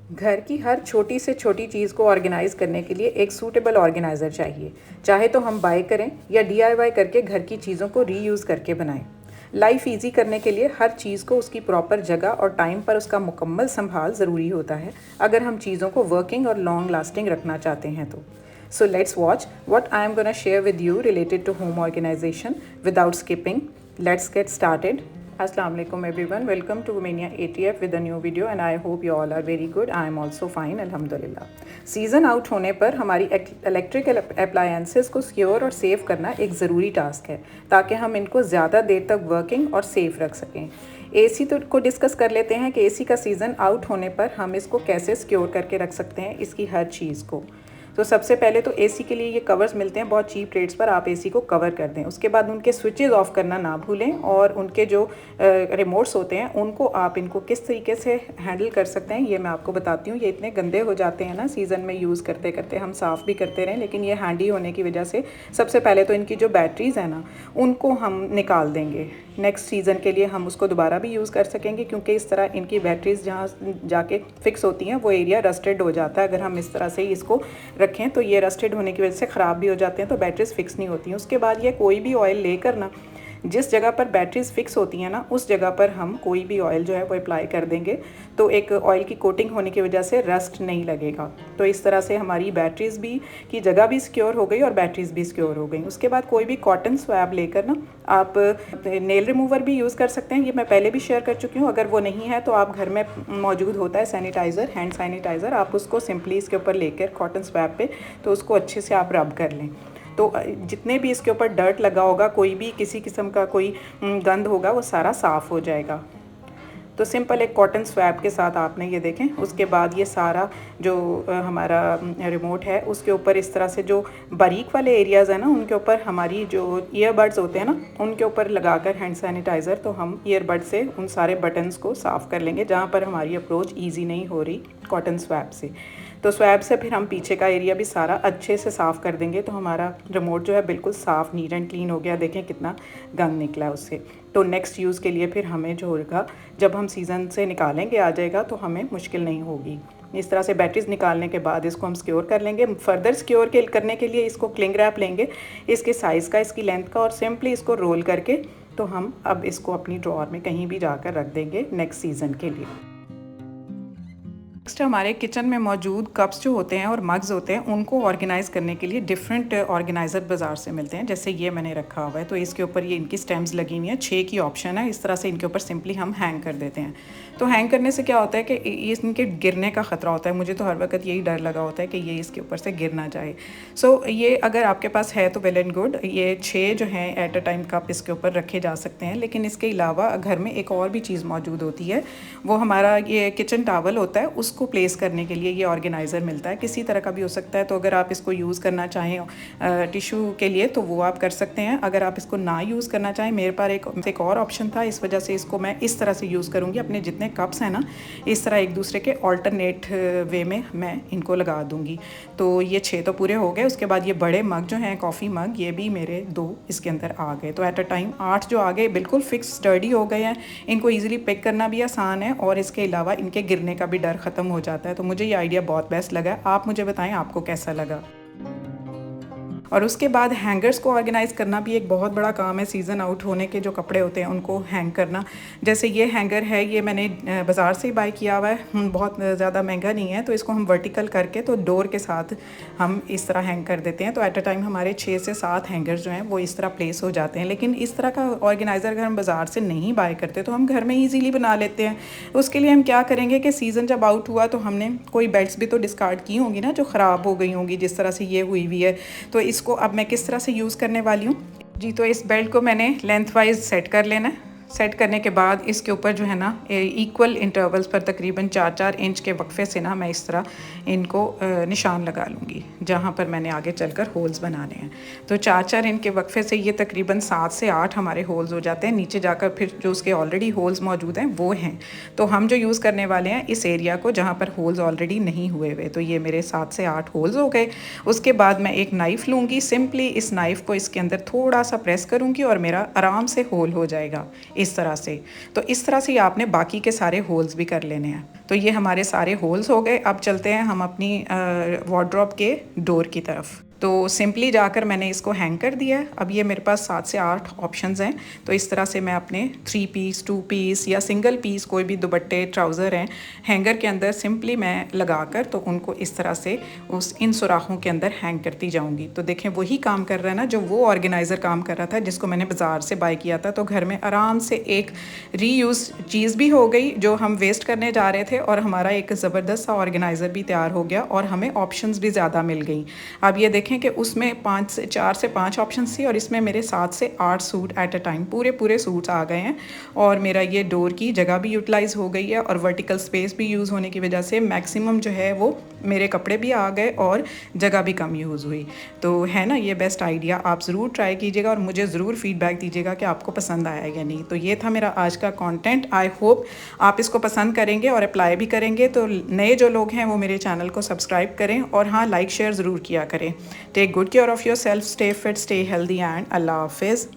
घर की हर छोटी से छोटी चीज़ को ऑर्गेनाइज़ करने के लिए एक सूटेबल ऑर्गेनाइज़र चाहिए। चाहे तो हम बाय करें या डीआईवाई करके घर की चीज़ों को रीयूज़ करके बनाएं। लाइफ इजी करने के लिए हर चीज़ को उसकी प्रॉपर जगह और टाइम पर उसका मुकम्मल संभाल ज़रूरी होता है, अगर हम चीज़ों को वर्किंग और लॉन्ग लास्टिंग रखना चाहते हैं तो। So let's watch what I am gonna share with you related to home organization without skipping. Let's get started. Assalamu alaikum everyone. Welcome to Romania ATF with a new video and I hope you all are very good. I am also fine, alhamdulillah. Season out होने पर हमारी electrical appliances को secure और save करना एक ज़रूरी task है, ताकि हम इनको ज़्यादा देर तक वर्किंग और सेफ रख सकें। एसी तो को डिस्कस कर लेते हैं कि एसी का सीज़न आउट होने पर हम इसको कैसे सिक्योर करके रख सकते हैं, इसकी हर चीज़ को। तो सबसे पहले तो एसी के लिए ये कवर्स मिलते हैं बहुत चीप रेट्स पर, आप एसी को कवर कर दें। उसके बाद उनके स्विचेस ऑफ करना ना भूलें और उनके जो रिमोट्स होते हैं उनको आप इनको किस तरीके से हैंडल कर सकते हैं ये मैं आपको बताती हूँ। ये इतने गंदे हो जाते हैं ना सीज़न में यूज़ करते करते, हम साफ़ भी करते रहें लेकिन ये हैंडी होने की वजह से सबसे पहले तो इनकी जो बैटरीज़ हैं ना उनको हम निकाल देंगे। नेक्स्ट सीज़न के लिए हम उसको दोबारा भी यूज़ कर सकेंगे, क्योंकि इस तरह इनकी बैटरीज़ जहाँ जाके फ़िक्स होती हैं वो एरिया रस्टेड हो जाता है। अगर हम इस तरह से ही इसको रखें तो ये रस्टेड होने की वजह से ख़राब भी हो जाते हैं, तो बैटरीज फिक्स नहीं होती हैं। उसके बाद ये कोई भी ऑयल लेकर ना जिस जगह पर बैटरीज फिक्स होती हैं ना उस जगह पर हम कोई भी ऑयल जो है वो अप्लाई कर देंगे, तो एक ऑयल की कोटिंग होने की वजह से रस्ट नहीं लगेगा। तो इस तरह से हमारी बैटरीज भी की जगह भी सिक्योर हो गई और बैटरीज भी सिक्योर हो गई। उसके बाद कोई भी कॉटन स्वैब लेकर ना आप नेल रिमूवर भी यूज़ कर सकते हैं, ये मैं पहले भी शेयर कर चुकी हूँ। अगर वो नहीं है तो आप घर में मौजूद होता है सैनिटाइज़र, हैंड सैनिटाइज़र, आप उसको सिंपली इसके ऊपर लेकर कॉटन स्वैब पे तो उसको अच्छे से आप रब कर लें, तो जितने भी इसके ऊपर डर्ट लगा होगा, कोई भी किसी किस्म का कोई गंद होगा वो सारा साफ़ हो जाएगा। तो सिंपल एक कॉटन स्वैब के साथ आपने ये देखें। उसके बाद ये सारा जो हमारा रिमोट है उसके ऊपर इस तरह से जो बारीक वाले एरियाज़ हैं ना उनके ऊपर हमारी जो ईयरबड्स होते हैं ना उनके ऊपर लगाकर हैंड सैनिटाइज़र, तो हम ईयरबड से उन सारे बटन्स को साफ़ कर लेंगे जहाँ पर हमारी अप्रोच ईजी नहीं हो रही कॉटन स्वैब से। तो स्वैब से फिर हम पीछे का एरिया भी सारा अच्छे से साफ़ कर देंगे, तो हमारा रिमोट जो है बिल्कुल साफ़ नीट एंड क्लीन हो गया। देखें कितना गंद निकला है उससे। तो नेक्स्ट यूज़ के लिए फिर हमें जो होगा जब हम सीज़न से निकालेंगे आ जाएगा तो हमें मुश्किल नहीं होगी। इस तरह से बैटरीज निकालने के बाद इसको हम सिक्योर कर लेंगे। फर्दर सिक्योर करने के लिए इसको क्लिंग रैप लेंगे, इसके साइज़ का, इसकी लेंथ का, और सिंपली इसको रोल करके तो हम अब इसको अपनी ड्रॉअर में कहीं भी जाकर रख देंगे नेक्स्ट सीज़न के लिए। नेक्स्ट हमारे किचन में मौजूद कप्स जो होते हैं और मग्स होते हैं उनको ऑर्गेनाइज़ करने के लिए डिफरेंट ऑर्गेनाइज़र बाज़ार से मिलते हैं। जैसे ये मैंने रखा हुआ है, तो इसके ऊपर ये इनकी स्टेम्स लगी हुई हैं, 6 की ऑप्शन है। इस तरह से इनके ऊपर सिंपली हम हैंग कर देते हैं। तो हैंग करने से क्या होता है कि इनके गिरने का ख़तरा होता है। मुझे तो हर वक्त यही डर लगा होता है कि ये इसके ऊपर से गिर ना जाए। सो ये अगर आपके पास है तो वेल एंड गुड, ये 6 जो हैं एट अ टाइम कप इसके ऊपर रखे जा सकते हैं। लेकिन इसके अलावा घर में एक और भी चीज़ मौजूद होती है, वो हमारा ये किचन टावल होता है, उसको प्लेस करने के लिए ये ऑर्गेनाइज़र मिलता है। किसी तरह का भी हो सकता है, तो अगर आप इसको यूज़ करना चाहें टिशू के लिए तो वो आप कर सकते हैं। अगर आप इसको ना यूज़ करना चाहें, मेरे पास एक और ऑप्शन था, इस वजह से इसको मैं इस तरह से यूज़ करूँगी। अपने जितने कप्स हैं ना इस तरह एक दूसरे के ऑल्टरनेट वे में मैं इनको लगा दूँगी। तो ये 6 तो पूरे हो गए। उसके बाद ये बड़े मग जो हैं कॉफ़ी मग, ये भी मेरे 2 इसके अंदर आ गए। तो एट अ टाइम 8 जो आ गए बिल्कुल फिक्स स्टडी हो गए हैं। इनको ईजिली पिक करना भी आसान है और इसके अलावा इनके गिरने का भी डर ख़त्म हो जाता है। तो मुझे ये आइडिया बहुत बेस्ट लगा। आप मुझे बताएं आपको कैसा लगा। और उसके बाद हैंगर्स को ऑर्गेनाइज़ करना भी एक बहुत बड़ा काम है। सीज़न आउट होने के जो कपड़े होते हैं उनको हैंग करना। जैसे ये हैंगर है, ये मैंने बाज़ार से ही बाय किया हुआ है, बहुत ज़्यादा महंगा नहीं है। तो इसको हम वर्टिकल करके तो डोर के साथ हम इस तरह हैंग कर देते हैं। तो एट अ टाइम हमारे 6 से 7 हैंगर्स जो हैं वो इस तरह प्लेस हो जाते हैं। लेकिन इस तरह का ऑर्गेनाइज़र अगर हम बाज़ार से नहीं बाय करते तो हम घर में ईजीली बना लेते हैं। उसके लिए हम क्या करेंगे कि सीज़न जब आउट हुआ तो हमने कोई बेल्ट्स भी तो डिस्कार्ड की होंगी ना जो ख़राब हो गई होंगी, जिस तरह से ये हुई हुई है। तो इसको अब मैं किस तरह से यूज़ करने वाली हूँ जी। तो इस बेल्ट को मैंने लेंथ वाइज सेट कर लेना है। सेट करने के बाद इसके ऊपर जो है ना इक्वल इंटरवल्स पर तकरीबन 4-4 इंच के वक्फे से ना मैं इस तरह इनको निशान लगा लूँगी जहाँ पर मैंने आगे चलकर होल्स बनाने हैं। तो 4-4 इंच के वक्फे से ये तकरीबन 7 से 8 हमारे होल्स हो जाते हैं। नीचे जाकर फिर जो उसके ऑलरेडी होल्स मौजूद हैं वो हैं। तो हम जो यूज़ करने वाले हैं इस एरिया को जहाँ पर होल्स ऑलरेडी नहीं हुए हुए। तो ये मेरे 7 से 8 होल्स हो गए। उसके बाद मैं एक नाइफ़ लूँगी, सिंपली इस नाइफ़ को इसके अंदर थोड़ा सा प्रेस करूँगी और मेरा आराम से होल हो जाएगा। इस तरह से। तो इस तरह से ही आपने बाकी के सारे होल्स भी कर लेने हैं। तो ये हमारे सारे होल्स हो गए। अब चलते हैं हम अपनी वार्डरोब के डोर की तरफ। तो सिंपली जाकर मैंने इसको हैंग कर दिया है। अब ये मेरे पास 7 से 8 ऑप्शंस हैं। तो इस तरह से मैं अपने 3 पीस 2 पीस या सिंगल पीस कोई भी दुपट्टे ट्राउज़र हैं हैंगर के अंदर सिंपली मैं लगाकर तो उनको इस तरह से इन सुराखों के अंदर हैंग करती जाऊंगी। तो देखें वही काम कर रहा है ना जो वो ऑर्गेनाइज़र काम कर रहा था जिसको मैंने बाज़ार से बाय किया था। तो घर में आराम से एक रीयूज़ चीज़ भी हो गई जो हम वेस्ट करने जा रहे थे, और हमारा एक ज़बरदस्त सा ऑर्गेनाइज़र भी तैयार हो गया और हमें ऑप्शंस भी ज़्यादा मिल गई। अब ये देखें कि उसमें 4 से 5 ऑप्शंस थी और इसमें मेरे 7 से 8 सूट एट अ टाइम पूरे सूट्स आ गए हैं। और मेरा ये डोर की जगह भी यूटिलाइज़ हो गई है और वर्टिकल स्पेस भी यूज़ होने की वजह से मैक्सिमम जो है वो मेरे कपड़े भी आ गए और जगह भी कम यूज़ हुई। तो है ना ये बेस्ट आइडिया, आप ज़रूर ट्राई कीजिएगा और मुझे ज़रूर फीडबैक दीजिएगा कि आपको पसंद आया या नहीं। तो ये था मेरा आज का कंटेंट। आई होप आप इसको पसंद करेंगे और अप्लाई भी करेंगे। तो नए जो लोग हैं वो मेरे चैनल को सब्सक्राइब करें और हाँ लाइक शेयर ज़रूर किया करें। Take good care of yourself, stay fit, stay healthy and अल्लाह हाफिज़।